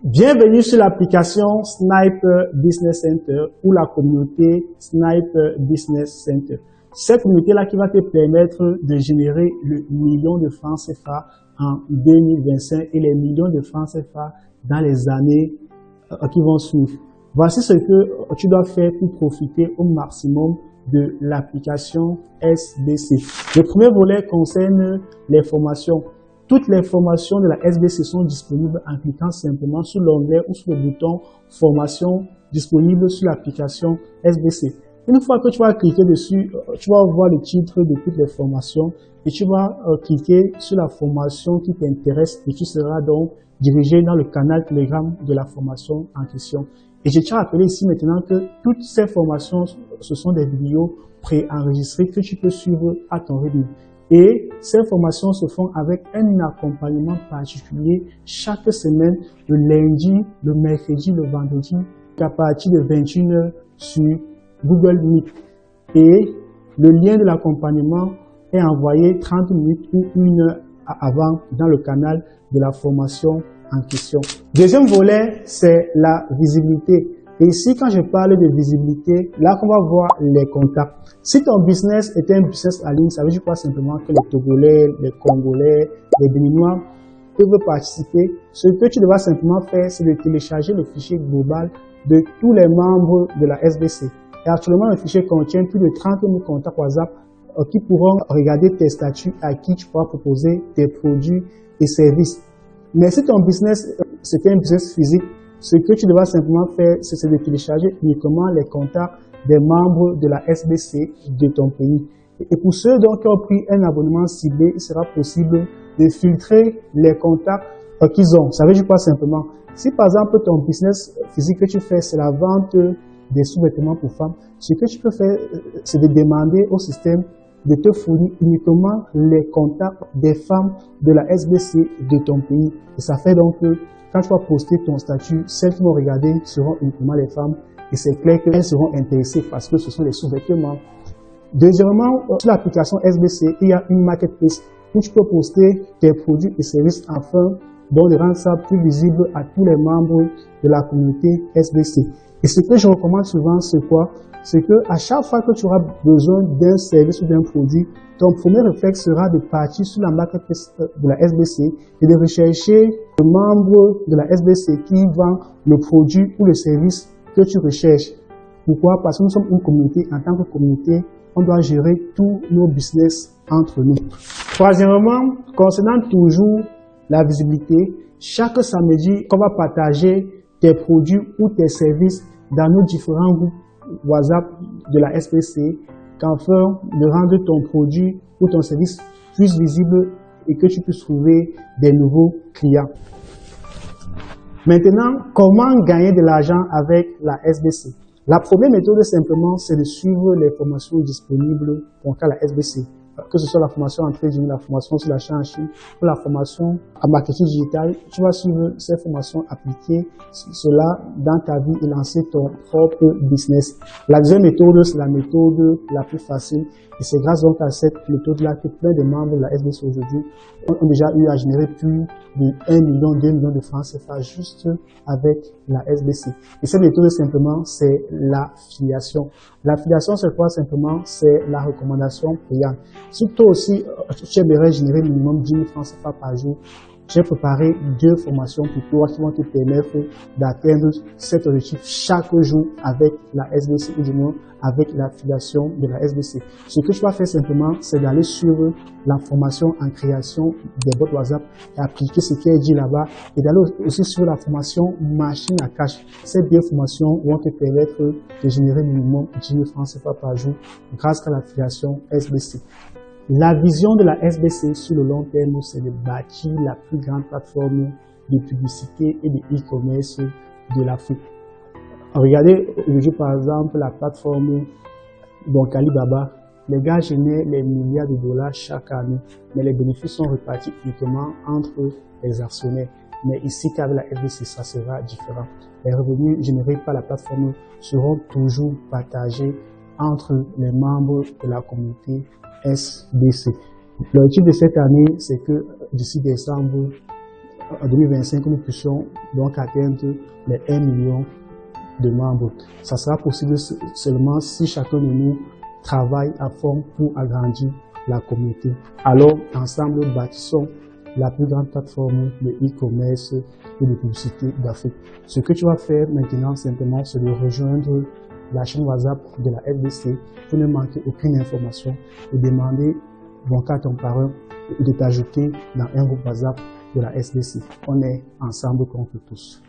Bienvenue sur l'application Sniper Business Center ou la communauté Sniper Business Center. Cette communauté-là qui va te permettre de générer le million de francs CFA en 2025 et les millions de francs CFA dans les années qui vont suivre. Voici ce que tu dois faire pour profiter au maximum de l'application SBC. Le premier volet concerne les formations. Toutes les formations de la SBC sont disponibles en cliquant simplement sur l'onglet ou sur le bouton formation disponible sur l'application SBC. Une fois que tu vas cliquer dessus, tu vas voir le titre de toutes les formations et tu vas cliquer sur la formation qui t'intéresse et tu seras donc dirigé dans le canal Telegram de la formation en question. Et je tiens à rappeler ici maintenant que toutes ces formations, ce sont des vidéos préenregistrées que tu peux suivre à ton rythme. Et ces formations se font avec un accompagnement particulier chaque semaine, le lundi, le mercredi, le vendredi, à partir de 21h sur Google Meet. Et le lien de l'accompagnement est envoyé 30 minutes ou 1 heure avant dans le canal de la formation en question. Deuxième volet, c'est la visibilité. Et ici, quand je parle de visibilité, là qu'on va voir les contacts. Si ton business est un business en ligne, ça veut dire quoi simplement que les Togolais, les Congolais, les Béninois peuvent participer. Ce que tu devras simplement faire, c'est de télécharger le fichier global de tous les membres de la SBC. Et actuellement, le fichier contient plus de 30 000 contacts WhatsApp qui pourront regarder tes statuts à qui tu pourras proposer tes produits et services. Mais si ton business, c'est un business physique, ce que tu devras simplement faire, c'est de télécharger uniquement les contacts des membres de la SBC de ton pays. Et pour ceux donc qui ont pris un abonnement ciblé, il sera possible de filtrer les contacts qu'ils ont. Ça veut dire quoi simplement? Si par exemple ton business physique que tu fais, c'est la vente des sous-vêtements pour femmes, ce que tu peux faire, c'est de demander au système de te fournir uniquement les contacts des femmes de la SBC de ton pays. Et ça fait donc que quand tu vas poster ton statut, celles qui vont regarder seront uniquement les femmes et c'est clair qu'elles seront intéressées parce que ce sont des sous-vêtements. Deuxièmement, sur l'application SBC, il y a une marketplace où tu peux poster tes produits et services afin de rendre ça plus visible à tous les membres de la communauté SBC. Et ce que je recommande souvent, c'est quoi? C'est que à chaque fois que tu auras besoin d'un service ou d'un produit, ton premier réflexe sera de partir sur la marketplace de la SBC et de rechercher le membre de la SBC qui vend le produit ou le service que tu recherches. Pourquoi? Parce que nous sommes une communauté. En tant que communauté, on doit gérer tous nos business entre nous. Troisièmement, concernant toujours la visibilité, chaque samedi, on va partager tes produits ou tes services dans nos différents groupes WhatsApp de la SBC, qu'afin de rendre ton produit ou ton service plus visible et que tu puisses trouver des nouveaux clients. Maintenant, comment gagner de l'argent avec la SBC? La première méthode, simplement, c'est de suivre les formations disponibles pour la SBC. Que ce soit la formation en trading, la formation sur l'achat en Chine, ou la formation en marketing digital, tu vas suivre ces formations, appliquer cela dans ta vie et lancer ton propre business. La deuxième méthode, c'est la méthode la plus facile. Et c'est grâce donc à cette méthode-là que plein de membres de la SBC aujourd'hui ont déjà eu à générer plus de 1 million, 2 millions de francs CFA juste avec la SBC. Et cette méthode, simplement, c'est l'affiliation. L'affiliation, c'est quoi simplement? C'est la recommandation payante. Si toi aussi, tu aimerais générer minimum 10 000 francs CFA par jour, j'ai préparé 2 formations pour toi qui vont te permettre d'atteindre cet objectif chaque jour avec la SBC ou du moins avec l'affiliation de la SBC. Ce que tu vas faire simplement, c'est d'aller suivre la formation en création des bots WhatsApp et appliquer ce qui est dit là-bas et d'aller aussi suivre la formation machine à cash. Ces 2 formations vont te permettre de générer minimum 10 000 francs CFA par jour grâce à l'affiliation SBC. La vision de la SBC sur le long terme, c'est de bâtir la plus grande plateforme de publicité et de e-commerce de l'Afrique. Regardez aujourd'hui par exemple la plateforme Alibaba. Les gars génèrent les milliards de dollars chaque année, mais les bénéfices sont répartis uniquement entre les actionnaires. Mais ici, qu'avec la SBC, ça sera différent. Les revenus générés par la plateforme seront toujours partagés entre les membres de la communauté SBC. L'objectif de cette année, c'est que d'ici décembre, en 2025, nous puissions donc atteindre les 1 million de membres. Ça sera possible seulement si chacun de nous travaille à fond pour agrandir la communauté. Alors, ensemble, bâtissons la plus grande plateforme de e-commerce et de publicité d'Afrique. Ce que tu vas faire maintenant, simplement, c'est de rejoindre la chaîne WhatsApp de la FDC pour ne manquer aucune information et demander à ton parrain de t'ajouter dans un groupe WhatsApp de la SDC. On est ensemble contre tous.